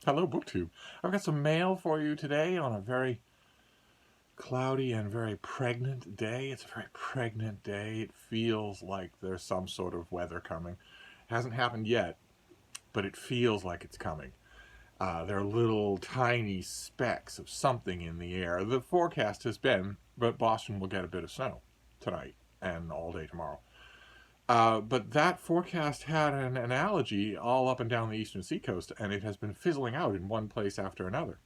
Hello, BookTube. I've got some mail for you today on a very cloudy and very pregnant day. It's a very pregnant day. It feels like there's some sort of weather coming. It hasn't happened yet, but it feels like it's coming. There are little tiny specks of something in the air. The forecast has been, but Boston will get a bit of snow tonight and all day tomorrow. But that forecast had an analogy all up and down the eastern seacoast, and it has been fizzling out in one place after another.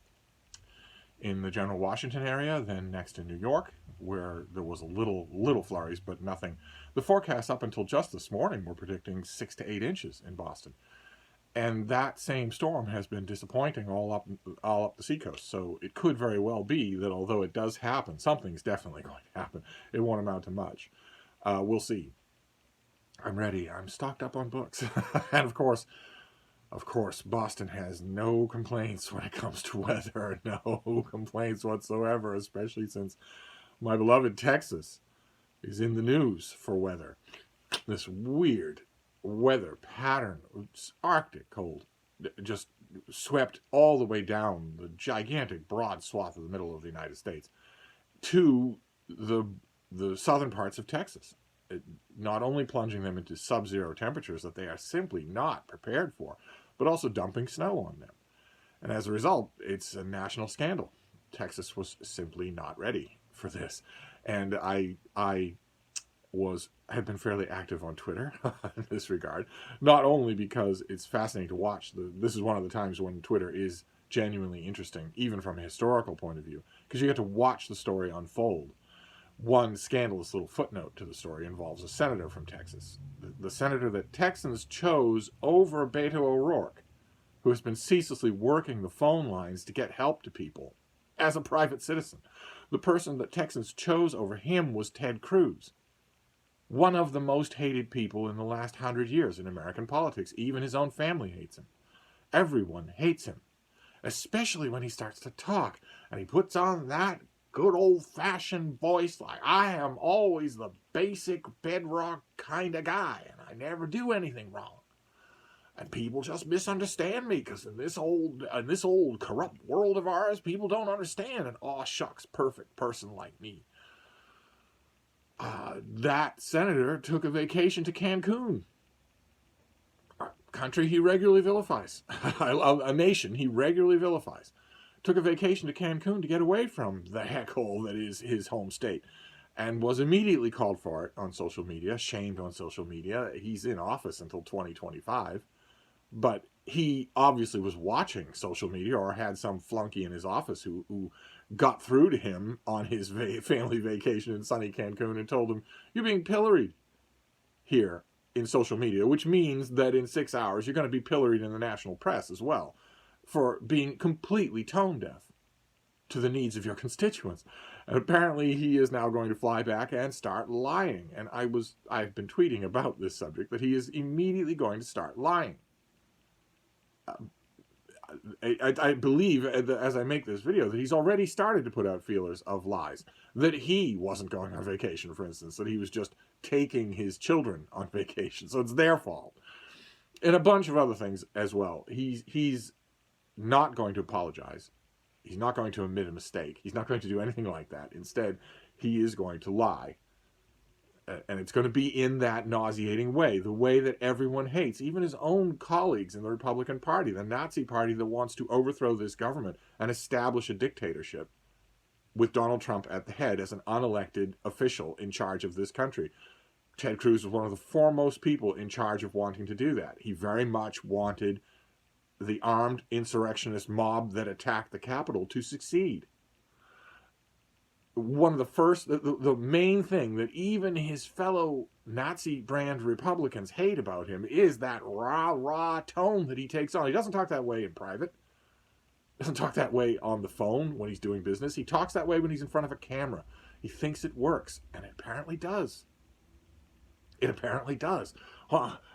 In the general Washington area, then next in New York, where there was a little flurries, but nothing. The forecasts up until just this morning were predicting 6 to 8 inches in Boston. And that same storm has been disappointing all up the seacoast. So it could very well be that although it does happen, something's definitely going to happen. It won't amount to much. We'll see. I'm ready. I'm stocked up on books. And of course, Boston has no complaints when it comes to weather. No complaints whatsoever, especially since my beloved Texas is in the news for weather. This weird weather pattern, it's Arctic cold, just swept all the way down the gigantic broad swath of the middle of the United States to the southern parts of Texas. Not only plunging them into sub-zero temperatures that they are simply not prepared for, but also dumping snow on them. And as a result, it's a national scandal. Texas was simply not ready for this. And I had been fairly active on Twitter in this regard, not only because it's fascinating to watch. This is one of the times when Twitter is genuinely interesting, even from a historical point of view, because you get to watch the story unfold. One scandalous little footnote to the story involves a senator from Texas. The senator that Texans chose over Beto O'Rourke, who has been ceaselessly working the phone lines to get help to people as a private citizen. The person that Texans chose over him was Ted Cruz, one of the most hated people in the last 100 years in American politics. Even his own family hates him. Everyone hates him, especially when he starts to talk and he puts on that good old-fashioned voice like, I am always the basic bedrock kind of guy, and I never do anything wrong. And people just misunderstand me, because in this old corrupt world of ours, people don't understand. And aw shucks, perfect person like me. That senator took a vacation to Cancun, a country he regularly vilifies, a nation he regularly vilifies. Took a vacation to Cancun to get away from the heckhole that is his home state, and was immediately called for it on social media, shamed on social media. He's in office until 2025, but he obviously was watching social media, or had some flunky in his office who got through to him on his family vacation in sunny Cancun and told him, you're being pilloried here in social media, which means that in 6 hours you're going to be pilloried in the national press as well, for being completely tone deaf to the needs of your constituents. And apparently he is now going to fly back and start lying. And I've been tweeting about this subject, that he is immediately going to start lying. I believe, as I make this video, that he's already started to put out feelers of lies. That he wasn't going on vacation, for instance, that he was just taking his children on vacation, so it's their fault. And a bunch of other things as well. He's not going to apologize. He's not going to admit a mistake. He's not going to do anything like that. Instead, he is going to lie. And it's going to be in that nauseating way, the way that everyone hates, even his own colleagues in the Republican Party, the Nazi party that wants to overthrow this government and establish a dictatorship with Donald Trump at the head as an unelected official in charge of this country. Ted Cruz was one of the foremost people in charge of wanting to do that. He very much wanted the armed insurrectionist mob that attacked the Capitol to succeed. One of the first, the main thing that even his fellow Nazi brand Republicans hate about him is that rah tone that he takes on. He doesn't talk that way in private. He doesn't talk that way on the phone when he's doing business. He talks that way when he's in front of a camera. He thinks it works, and it apparently does. It apparently does.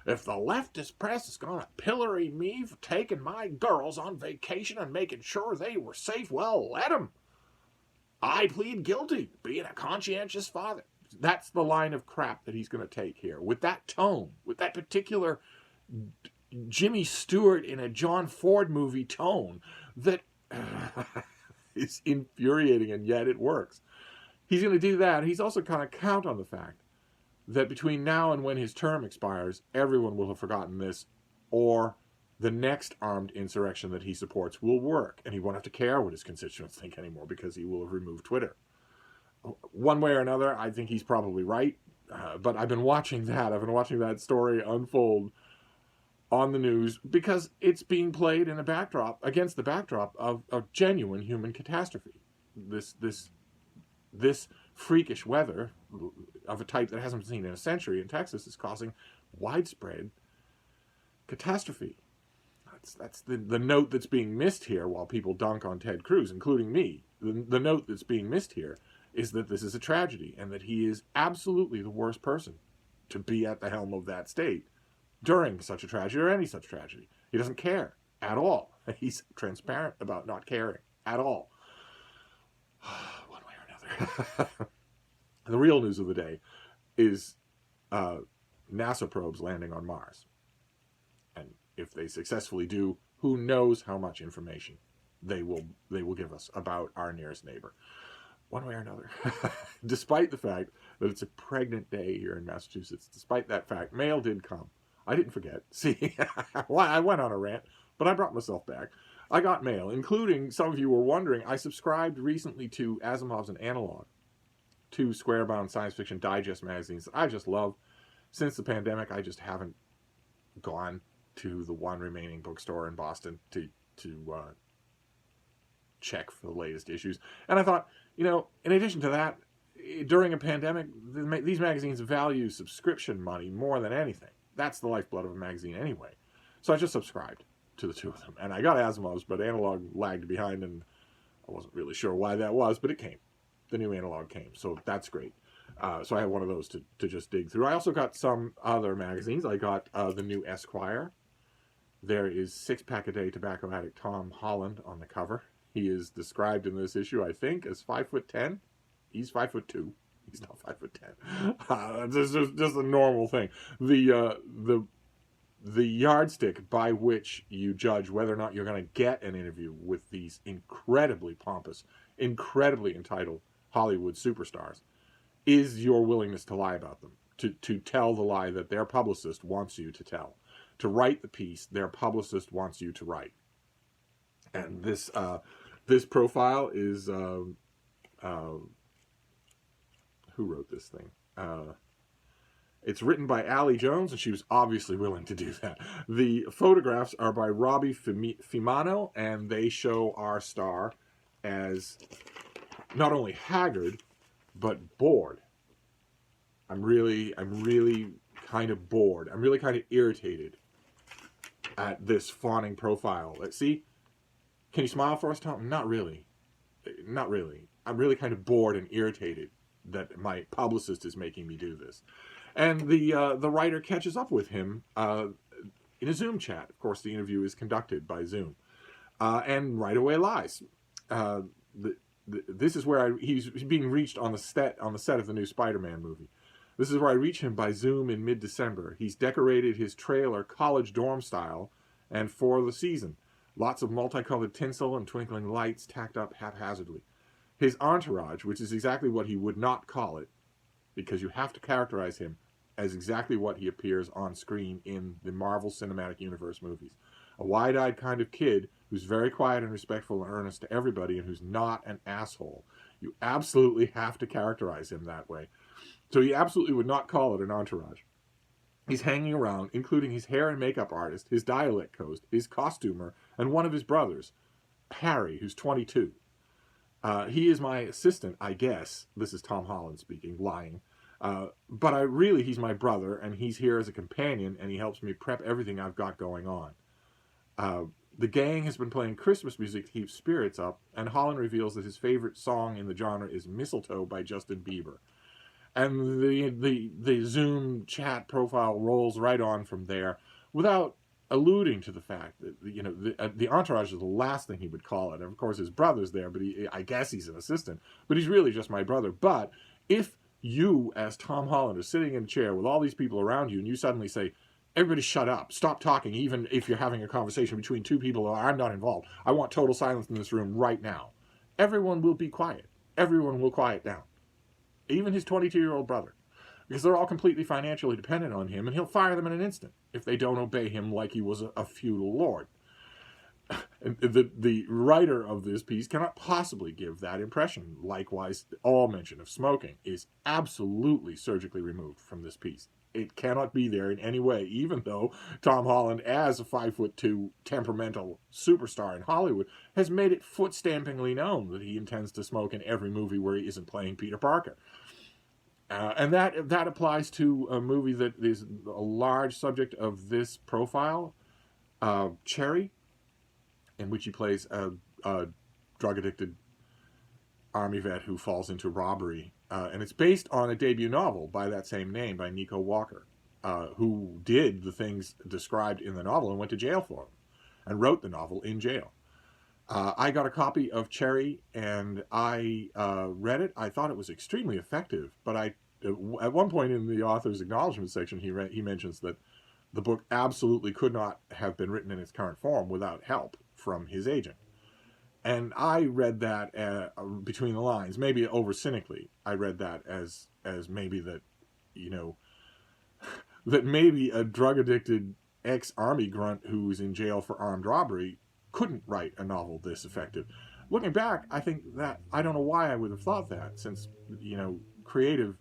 If the leftist press is going to pillory me for taking my girls on vacation and making sure they were safe, well, let them. I plead guilty, being a conscientious father. That's the line of crap that he's going to take here. With that tone, with that particular Jimmy Stewart in a John Ford movie tone that is infuriating, and yet it works. He's going to do that. He's also going to count on the fact that between now and when his term expires, everyone will have forgotten this, or the next armed insurrection that he supports will work, and he won't have to care what his constituents think anymore because he will have removed Twitter. One way or another, I think he's probably right, but I've been watching that. I've been watching that story unfold on the news because it's being played in a backdrop, against the backdrop of genuine human catastrophe. This freakish weather of a type that hasn't been seen in a century in Texas is causing widespread catastrophe. That's the note that's being missed here while people dunk on Ted Cruz, including me. The note that's being missed here is that this is a tragedy and that he is absolutely the worst person to be at the helm of that state during such a tragedy or any such tragedy. He doesn't care at all. He's transparent about not caring at all. One way or another. The real news of the day is NASA probes landing on Mars. And if they successfully do, who knows how much information they will give us about our nearest neighbor. One way or another. Despite the fact that it's a pregnant day here in Massachusetts, despite that fact, mail did come. I didn't forget. See, I went on a rant, but I brought myself back. I got mail, including, some of you were wondering, I subscribed recently to Asimov's and Analog, two square-bound science fiction digest magazines that I just love. Since the pandemic, I just haven't gone to the one remaining bookstore in Boston to check for the latest issues. And I thought, in addition to that, during a pandemic, these magazines value subscription money more than anything. That's the lifeblood of a magazine anyway. So I just subscribed to the two of them. And I got Asimov's, but Analog lagged behind, and I wasn't really sure why that was, but it came. The new Analog came, so that's great. So I have one of those to just dig through. I also got some other magazines. I got the new Esquire. There is six-pack-a-day tobacco addict Tom Holland on the cover. He is described in this issue, I think, as 5'10". He's 5'2". He's not 5'10". This is just a normal thing. The yardstick by which you judge whether or not you're going to get an interview with these incredibly pompous, incredibly entitled Hollywood superstars is your willingness to lie about them, to tell the lie that their publicist wants you to tell, to write the piece their publicist wants you to write. And this profile is who wrote this thing? It's written by Allie Jones, and she was obviously willing to do that. The photographs are by Robbie Fimano, and they show our star as not only haggard, but bored. I'm really kind of bored. I'm really kind of irritated at this fawning profile. Let's see. Can you smile for us, Tom? Not really. Not really. I'm really kind of bored and irritated that my publicist is making me do this. And the writer catches up with him in a Zoom chat. Of course, the interview is conducted by Zoom. And right away lies. This is where he's being reached on the set of the new Spider-Man movie. This is where I reach him by Zoom in mid-December. He's decorated his trailer college dorm style and for the season. Lots of multicolored tinsel and twinkling lights tacked up haphazardly. His entourage, which is exactly what he would not call it, because you have to characterize him as exactly what he appears on screen in the Marvel Cinematic Universe movies. A wide-eyed kind of kid who's very quiet and respectful and earnest to everybody and who's not an asshole. You absolutely have to characterize him that way. So he absolutely would not call it an entourage. He's hanging around, including his hair and makeup artist, his dialect coach, his costumer, and one of his brothers, Harry, who's 22. He is my assistant, I guess. This is Tom Holland speaking, lying. But he's my brother, and he's here as a companion, and he helps me prep everything I've got going on. The gang has been playing Christmas music to keep spirits up, and Holland reveals that his favorite song in the genre is Mistletoe by Justin Bieber. And the Zoom chat profile rolls right on from there without alluding to the fact that, the entourage is the last thing he would call it. And of course, his brother's there, but I guess he's an assistant. But he's really just my brother. But if you, as Tom Holland, are sitting in a chair with all these people around you, and you suddenly say, Everybody shut up. Stop talking, even if you're having a conversation between two people. I'm not involved. I want total silence in this room right now. Everyone will be quiet. Everyone will quiet down. Even his 22-year-old brother. Because they're all completely financially dependent on him, and he'll fire them in an instant if they don't obey him like he was a feudal lord. And the writer of this piece cannot possibly give that impression. Likewise, all mention of smoking is absolutely surgically removed from this piece. It cannot be there in any way, even though Tom Holland, as a 5'2" temperamental superstar in Hollywood, has made it foot-stampingly known that he intends to smoke in every movie where he isn't playing Peter Parker. And that applies to a movie that is a large subject of this profile, Cherry, in which he plays a drug-addicted army vet who falls into robbery. And it's based on a debut novel by that same name, by Nico Walker, who did the things described in the novel and went to jail for them, and wrote the novel in jail. I got a copy of Cherry, and I read it. I thought it was extremely effective, but at one point in the author's acknowledgement section, he mentions that the book absolutely could not have been written in its current form without help from his agent. And I read that between the lines, maybe over cynically. I read that as maybe that, that maybe a drug-addicted ex-army grunt who's in jail for armed robbery couldn't write a novel this effective. Looking back, I think that, I don't know why I would have thought that, since, creative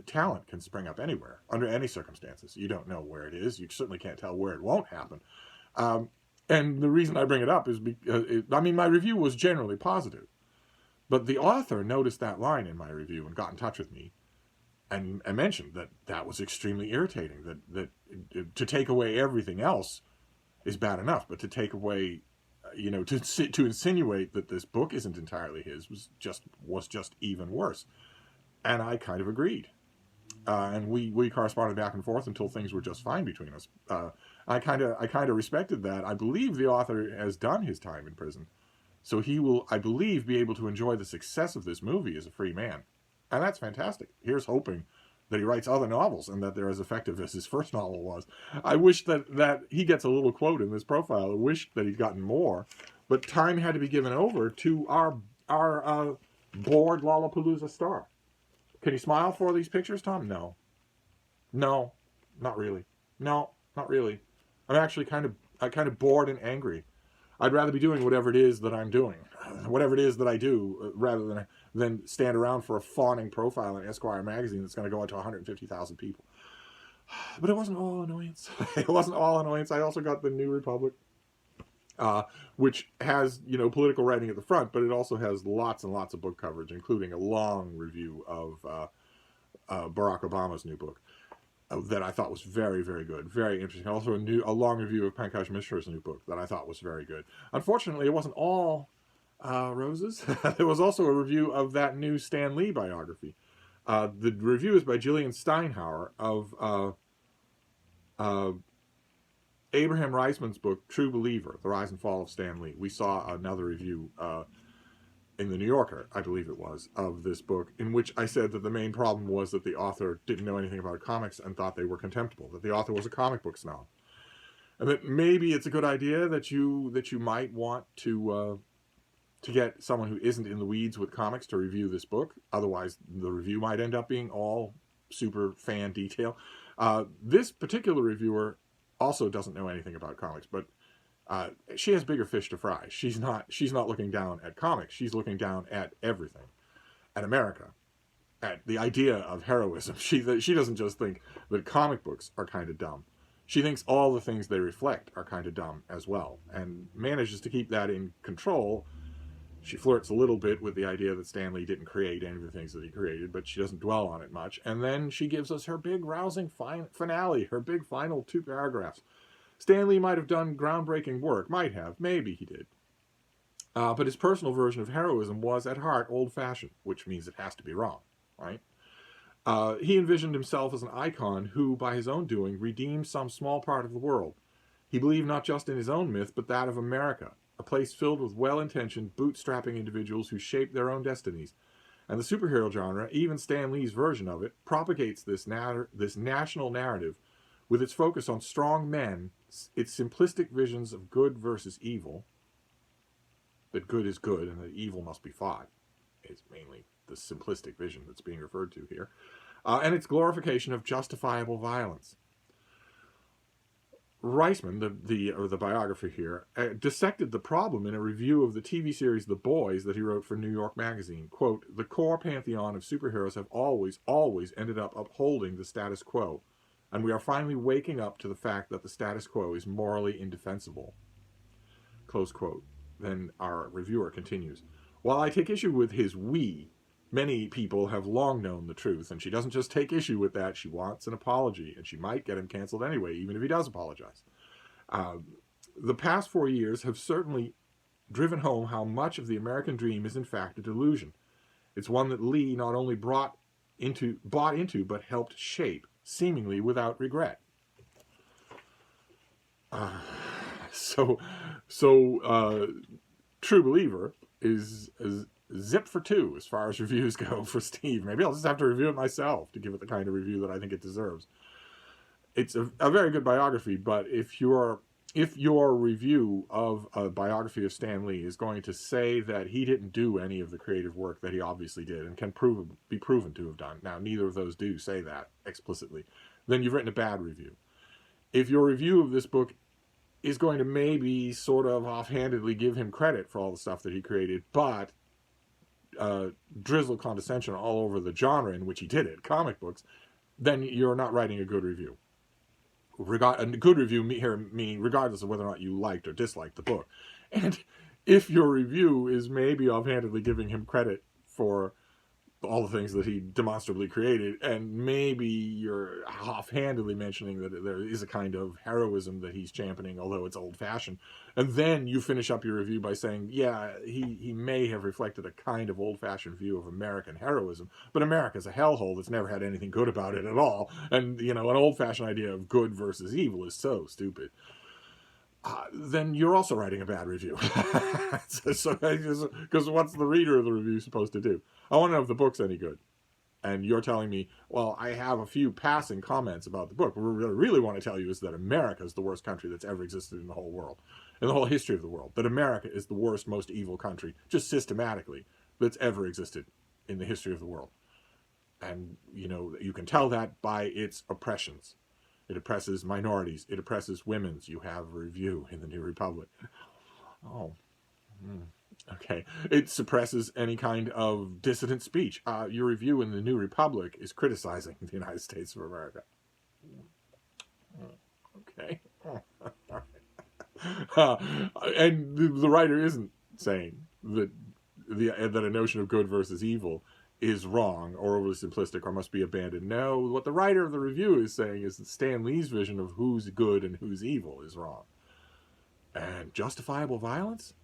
talent can spring up anywhere, under any circumstances. You don't know where it is. You certainly can't tell where it won't happen. And the reason I bring it up is because, my review was generally positive. But the author noticed that line in my review and got in touch with me and mentioned that was extremely irritating, that to take away everything else is bad enough, but to take away, to insinuate that this book isn't entirely his was just even worse. And I kind of agreed. And we corresponded back and forth until things were just fine between us. I kind of respected that. I believe the author has done his time in prison, so he will, I believe, be able to enjoy the success of this movie as a free man, and that's fantastic. Here's hoping that he writes other novels and that they're as effective as his first novel was. I wish that he gets a little quote in this profile. I wish that he'd gotten more, but time had to be given over to our bored Lollapalooza star. Can you smile for these pictures, Tom? No, not really. No, not really. I'm actually kind of bored and angry. I'd rather be doing whatever it is that I'm doing, whatever it is that I do, rather than stand around for a fawning profile in Esquire magazine that's going to go out to 150,000 people. But it wasn't all annoyance. It wasn't all annoyance. I also got the New Republic, which has, political writing at the front, but it also has lots and lots of book coverage, including a long review of Barack Obama's new book that I thought was very, very good, very interesting. Also a long review of Pankaj Mishra's new book that I thought was very good. Unfortunately, it wasn't all roses. There was also a review of that new Stan Lee biography. The review is by Gillian Steinhauer of Abraham Reisman's book, True Believer, The Rise and Fall of Stan Lee. We saw another review in the New Yorker, I believe it was, of this book, in which I said that the main problem was that the author didn't know anything about comics and thought they were contemptible, that the author was a comic book snob. And that maybe it's a good idea that you might want to get someone who isn't in the weeds with comics to review this book. Otherwise, the review might end up being all super fan detail. This particular reviewer also doesn't know anything about comics, but she has bigger fish to fry. She's not looking down at comics. She's looking down at everything, at America, at the idea of heroism. She doesn't just think that comic books are kind of dumb. She thinks all the things they reflect are kind of dumb as well, and manages to keep that in control. She flirts a little bit with the idea that Stan Lee didn't create any of the things that he created, but she doesn't dwell on it much. And then she gives us her big rousing finale, her big final 2 paragraphs. Stan Lee might have done groundbreaking work. Might have. Maybe he did. But his personal version of heroism was, at heart, old-fashioned, which means it has to be wrong, right? He envisioned himself as an icon who, by his own doing, redeemed some small part of the world. He believed not just in his own myth, but that of America, a place filled with well-intentioned, bootstrapping individuals who shape their own destinies. And the superhero genre, even Stan Lee's version of it, propagates this national narrative With its focus on strong men, its simplistic visions of good versus evil, that good is good and that evil must be fought, is mainly the simplistic vision that's being referred to here, and its glorification of justifiable violence. Reisman, the biographer here, dissected the problem in a review of the TV series The Boys that he wrote for New York Magazine. Quote, "The core pantheon of superheroes have always ended up upholding the status quo, and we are finally waking up to the fact that the status quo is morally indefensible." Close quote. Then our reviewer continues, "While I take issue with his we, many people have long known the truth, and she doesn't just take issue with that, she wants an apology, and she might get him canceled anyway, even if he does apologize. The past 4 years have certainly driven home how much of the American dream is in fact a delusion. It's one that Lee not only bought into, but helped shape, seemingly without regret." So, True Believer is zip for 2 as far as reviews go for Steve. Maybe I'll just have to review it myself to give it the kind of review that I think it deserves. It's a very good biography, but if your review of a biography of Stan Lee is going to say that he didn't do any of the creative work that he obviously did and can be proven to have done, now neither of those do say that explicitly, then you've written a bad review. If your review of this book is going to maybe sort of offhandedly give him credit for all the stuff that he created, but drizzle condescension all over the genre in which he did it, comic books, then you're not writing a good review. A good review here meaning regardless of whether or not you liked or disliked the book. And if your review is maybe offhandedly giving him credit for all the things that he demonstrably created, and maybe you're offhandedly mentioning that there is a kind of heroism that he's championing, although it's old-fashioned, and then you finish up your review by saying, yeah, he may have reflected a kind of old-fashioned view of American heroism, but America's a hellhole that's never had anything good about it at all, and, an old-fashioned idea of good versus evil is so stupid. Then you're also writing a bad review. Because what's the reader of the review supposed to do? I want to know if the book's any good. And you're telling me, well, I have a few passing comments about the book. What I really want to tell you is that America is the worst country that's ever existed in the whole world, in the whole history of the world. That America is the worst, most evil country, just systematically, that's ever existed in the history of the world. And, you can tell that by its oppressions. It oppresses minorities. It oppresses women. You have a review in the New Republic. Oh, okay. It suppresses any kind of dissident speech. Your review in the New Republic is criticizing the United States of America. Okay. And the writer isn't saying that a notion of good versus evil is wrong or overly simplistic or must be abandoned. No, what the writer of the review is saying is that Stan Lee's vision of who's good and who's evil is wrong. And justifiable violence?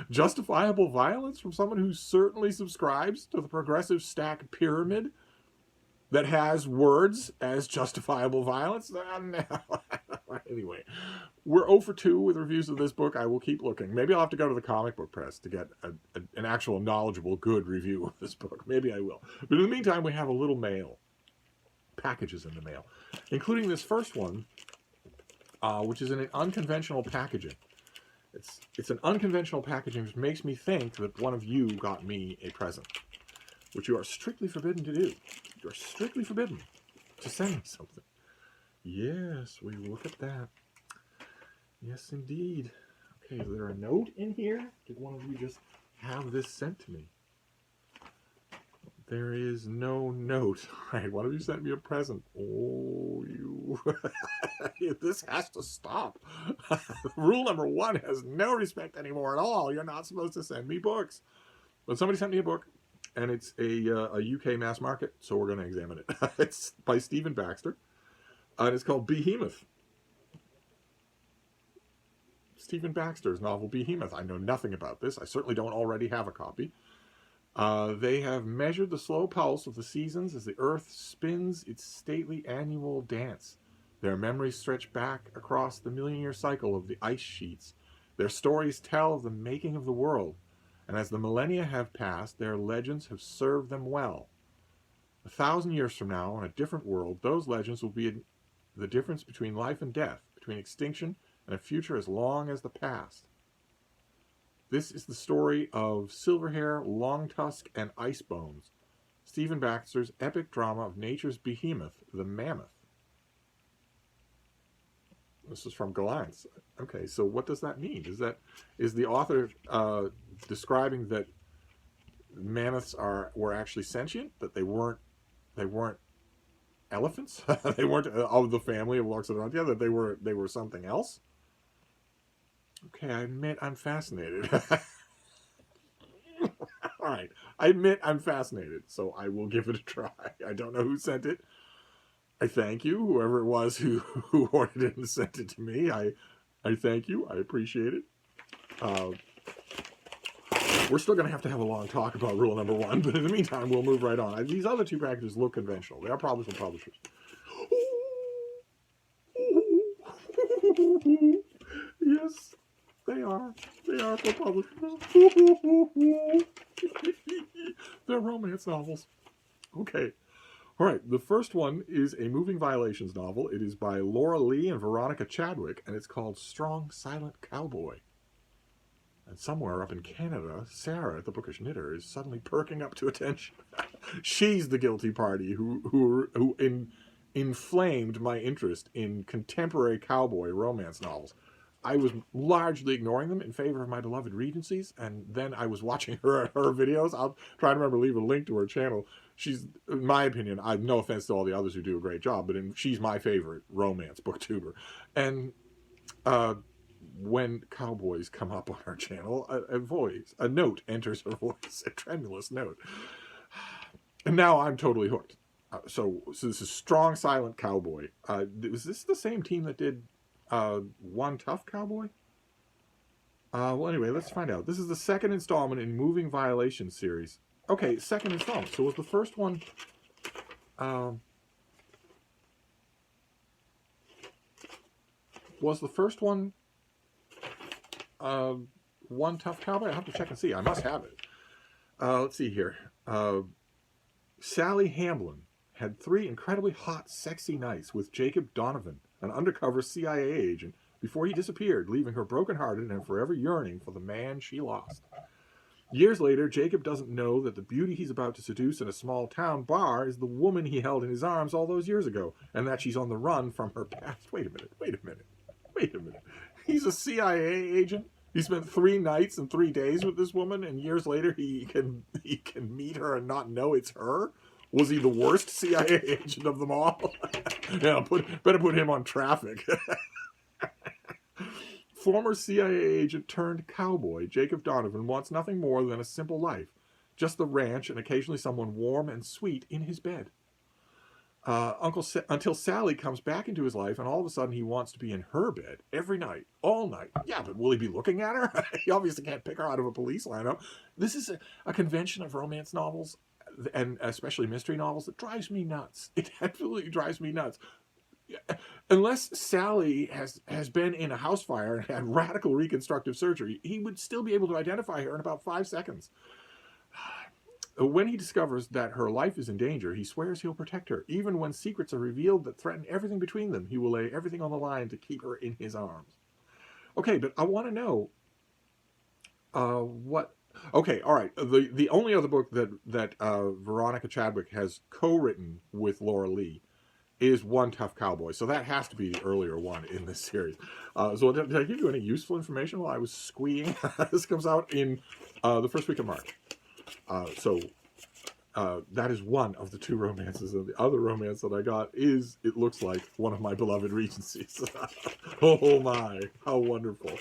Justifiable violence from someone who certainly subscribes to the progressive stack pyramid that has words as justifiable violence? No. Anyway, we're 0 for 2 with reviews of this book. I will keep looking. Maybe I'll have to go to the comic book press to get an actual knowledgeable, good review of this book. Maybe I will. But in the meantime, we have a little mail. Packages in the mail. Including this first one, which is in an unconventional packaging. It's an unconventional packaging which makes me think that one of you got me a present, which you are strictly forbidden to do. You're strictly forbidden to send me something. Yes, we look at that. Yes, indeed. Okay, is there a note in here? Did one of you just have this sent to me? There is no note. All right, one of you sent me a present. Oh, you... This has to stop. Rule number 1 has no respect anymore at all. You're not supposed to send me books. But somebody sent me a book, and it's a UK mass market, so we're going to examine it. It's by Stephen Baxter, and it's called Behemoth. Stephen Baxter's novel Behemoth. I know nothing about this. I certainly don't already have a copy. They have measured the slow pulse of the seasons as the earth spins its stately annual dance. Their memories stretch back across the million-year cycle of the ice sheets. Their stories tell of the making of the world, and as the millennia have passed, their legends have served them well. 1,000 years from now, on a different world, those legends will be the difference between life and death, between extinction and a future as long as the past. This is the story of Silverhair, Longtusk, and Icebones, Stephen Baxter's epic drama of nature's behemoth, the mammoth. This is from Galance. Okay, so what does that mean? Is the author describing that mammoths were actually sentient, that they weren't elephants, they weren't of the family of Loxodontia, that they were something else? Okay, I admit I'm fascinated. All right, I admit I'm fascinated, so I will give it a try. I don't know who sent it. I thank you, whoever it was who ordered it and sent it to me. I thank you. I appreciate it. We're still going to have a long talk about rule number 1, but in the meantime, we'll move right on. These other 2 packages look conventional. They are probably from publishers. Yes, they are. They are from publishers. They're romance novels. Okay. All right, the first one is a Moving Violations novel. It is by Laura Lee and Veronica Chadwick, and it's called Strong Silent Cowboy. And somewhere up in Canada, Sarah, the bookish knitter, is suddenly perking up to attention. She's the guilty party who inflamed my interest in contemporary cowboy romance novels. I was largely ignoring them in favor of my beloved Regencies, and then I was watching her videos. I'll try to remember to leave a link to her channel. She's, in my opinion, no offense to all the others who do a great job, but she's my favorite romance booktuber. And when cowboys come up on her channel, a note enters her voice, a tremulous note. And now I'm totally hooked. So this is Strong Silent Cowboy. Was this the same team that did One Tough Cowboy? Well, anyway, let's find out. This is the second installment in Moving Violations series. Okay, second installment. So was the first one... was the first one One Tough Cowboy? I have to check and see. I must have it. Let's see here. Sally Hamblin had 3 incredibly hot, sexy nights with Jacob Donovan, an undercover CIA agent, before he disappeared, leaving her brokenhearted and forever yearning for the man she lost. Years later, Jacob doesn't know that the beauty he's about to seduce in a small-town bar is the woman he held in his arms all those years ago, and that she's on the run from her past. Wait a minute. He's a CIA agent? He spent 3 nights and 3 days with this woman, and years later he can meet her and not know it's her? Was he the worst CIA agent of them all? Yeah, better put him on Traffic. Former CIA agent turned cowboy Jacob Donovan wants nothing more than a simple life. Just the ranch and occasionally someone warm and sweet in his bed. Until Sally comes back into his life, and all of a sudden he wants to be in her bed every night, all night. Yeah, but will he be looking at her? He obviously can't pick her out of a police lineup. This is a convention of romance novels, and especially mystery novels, that drives me nuts. It absolutely drives me nuts. Unless Sally has been in a house fire and had radical reconstructive surgery, he would still be able to identify her in about 5 seconds. When he discovers that her life is in danger, he swears he'll protect her. Even when secrets are revealed that threaten everything between them, he will lay everything on the line to keep her in his arms. Okay, but I want to know what... Okay, all right. The only other book that Veronica Chadwick has co-written with Laura Lee is One Tough Cowboy. So that has to be the earlier one in this series. So did I give you any useful information while I was squeeing? This comes out in the first week of March. That is one of the 2 romances, and the other romance that I got is, it looks like, one of my beloved Regencies. Oh my, how wonderful.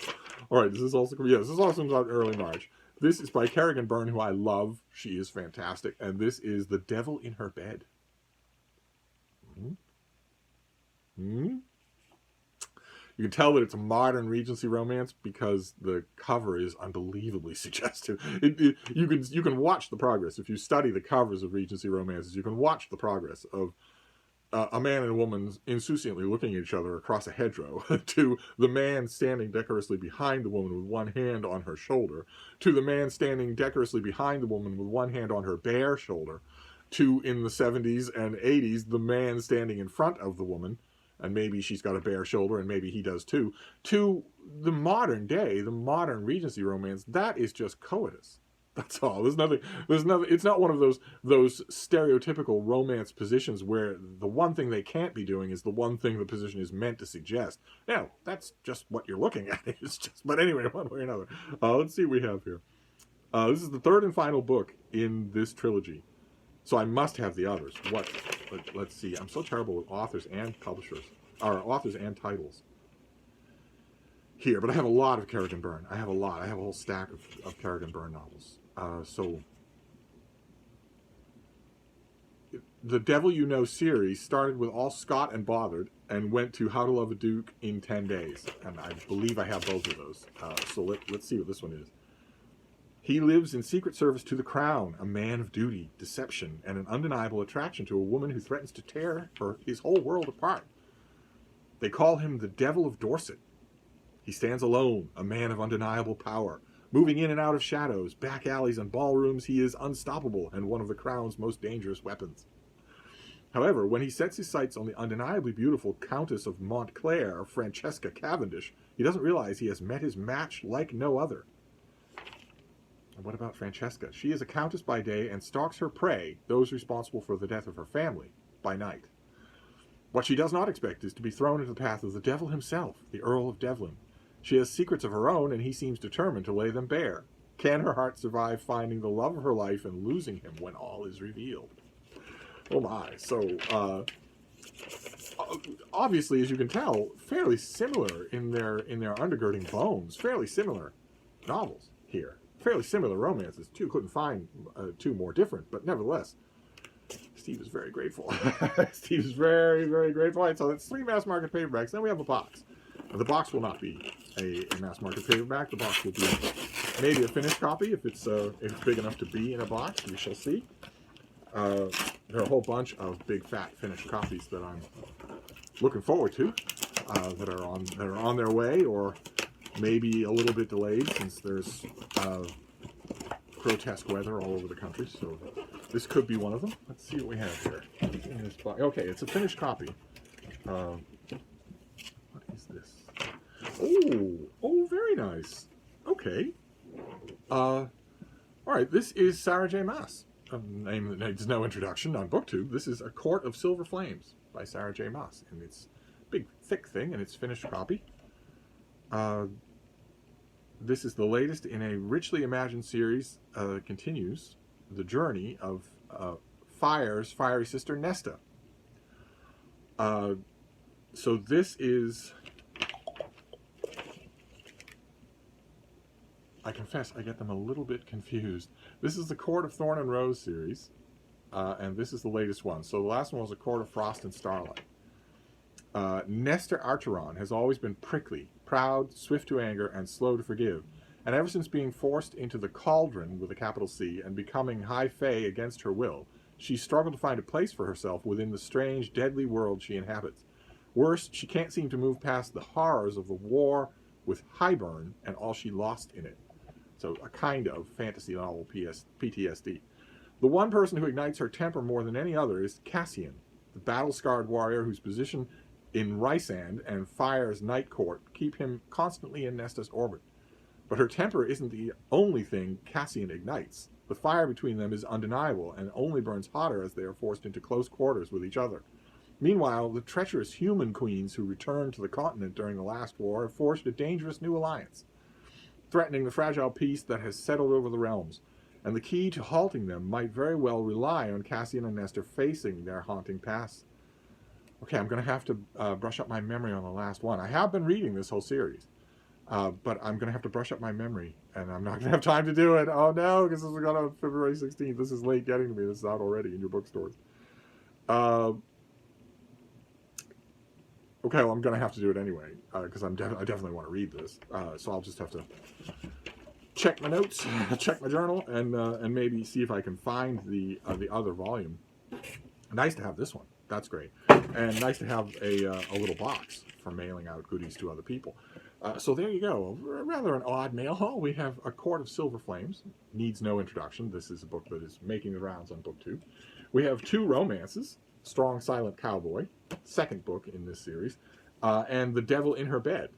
All right, this is also comes out in early March. This is by Kerrigan Byrne, who I love. She is fantastic, and this is The Devil in Her Bed. You can tell that it's a modern Regency romance because the cover is unbelievably suggestive. You can watch the progress. If you study the covers of Regency romances, you can watch the progress of a man and a woman insouciantly looking at each other across a hedgerow, to the man standing decorously behind the woman with one hand on her shoulder, to the man standing decorously behind the woman with one hand on her bare shoulder, to, in the 70s and 80s, the man standing in front of the woman and maybe she's got a bare shoulder, and maybe he does too, to the modern day, the modern Regency romance, that is just coitus. That's all. There's nothing. It's not one of those stereotypical romance positions where the one thing they can't be doing is the one thing the position is meant to suggest. Now, that's just what you're looking at. It's just. But anyway, one way or another. Let's see what we have here. This is the third and final book in this trilogy, so I must have the others. Let's see. I'm so terrible with authors and publishers, or authors and titles. Here, but I have a lot of Kerrigan Byrne. I have a lot. I have a whole stack of Kerrigan Byrne novels. So, the Devil You Know series started with All Scott and Bothered and went to How to Love a Duke in 10 Days. And I believe I have both of those. So let's see what this one is. He lives in secret service to the crown, a man of duty, deception, and an undeniable attraction to a woman who threatens to tear his whole world apart. They call him the Devil of Dorset. He stands alone, a man of undeniable power. Moving in and out of shadows, back alleys, and ballrooms, he is unstoppable and one of the crown's most dangerous weapons. However, when he sets his sights on the undeniably beautiful Countess of Montclair, Francesca Cavendish, he doesn't realize he has met his match like no other. And what about Francesca? She is a countess by day and stalks her prey, those responsible for the death of her family, by night. What she does not expect is to be thrown into the path of the devil himself, the Earl of Devlin. She has secrets of her own, and he seems determined to lay them bare. Can her heart survive finding the love of her life and losing him when all is revealed? Oh my. So, obviously, as you can tell, fairly similar in their undergirding bones. Fairly similar novels here. Fairly similar romances, too. Couldn't find two more different, but nevertheless, Steve is very grateful. Steve is very, very grateful. All right, so that's 3 mass market paperbacks. Then we have a box. The box will not be a mass market paperback. The box will be maybe a finished copy if it's big enough to be in a box. We shall see. There are a whole bunch of big fat finished copies that I'm looking forward to that are on their way, or maybe a little bit delayed since there's grotesque weather all over the country. So this could be one of them. Let's see what we have here in this box. Okay, it's a finished copy. What is this? Oh, very nice. Okay. All right, this is Sarah J. Maas. A name that needs no introduction on BookTube. This is A Court of Silver Flames by Sarah J. Maas. And it's a big, thick thing, and it's finished copy. This is the latest in a richly imagined series that continues the journey of Fire's fiery sister, Nesta. So this is... I confess, I get them a little bit confused. This is the Court of Thorn and Rose series, and this is the latest one. So the last one was A Court of Frost and Starlight. Nesta Archeron has always been prickly, proud, swift to anger, and slow to forgive. And ever since being forced into the cauldron with a capital C and becoming High Fae against her will, she's struggled to find a place for herself within the strange, deadly world she inhabits. Worse, she can't seem to move past the horrors of the war with Highburn and all she lost in it. So a kind of fantasy novel PTSD. The one person who ignites her temper more than any other is Cassian, the battle-scarred warrior whose position in Rysand and Fire's Night Court keep him constantly in Nesta's orbit. But her temper isn't the only thing Cassian ignites. The fire between them is undeniable and only burns hotter as they are forced into close quarters with each other. Meanwhile, the treacherous human queens who returned to the continent during the last war have forged a dangerous new alliance, threatening the fragile peace that has settled over the realms, and the key to halting them might very well rely on Cassian and Nesta facing their haunting past. Okay, I'm going to have to brush up my memory on the last one. I have been reading this whole series, but I'm going to have to brush up my memory, and I'm not going to have time to do it. Oh no, because this was going on February 16th. This is late getting to me. This is out already in your bookstores. Okay, well, I'm going to have to do it anyway, because I definitely want to read this. So I'll just have to check my notes, check my journal, and maybe see if I can find the other volume. Nice to have this one. That's great. And nice to have a little box for mailing out goodies to other people. So there you go. Rather an odd mail haul. We have A Court of Silver Flames. Needs no introduction. This is a book that is making the rounds on BookTube. We have 2 romances. Strong Silent Cowboy, second book in this series, and The Devil in Her Bed,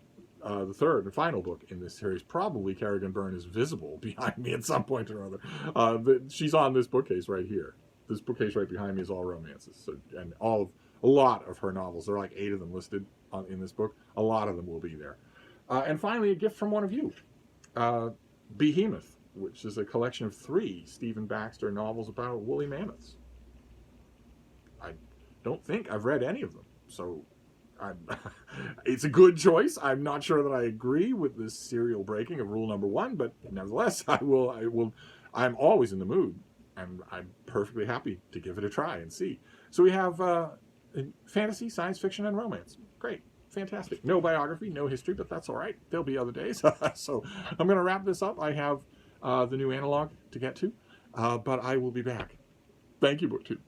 the third and final book in this series. Probably Kerrigan Byrne is visible behind me at some point or other. She's on this bookcase right here. This bookcase right behind me is all romances, and a lot of her novels. There are like 8 of them listed in this book. A lot of them will be there. And finally, a gift from one of you, Behemoth, which is a collection of 3 Stephen Baxter novels about woolly mammoths. I don't think I've read any of them, so it's a good choice. I'm not sure that I agree with this serial breaking of rule number 1, but nevertheless, I'm always in the mood, and I'm perfectly happy to give it a try and see. So we have fantasy, science fiction, and romance. Great. Fantastic. No biography, no history, but that's all right. There'll be other days. So I'm going to wrap this up. I have the new analog to get to, but I will be back. Thank you, BookTube.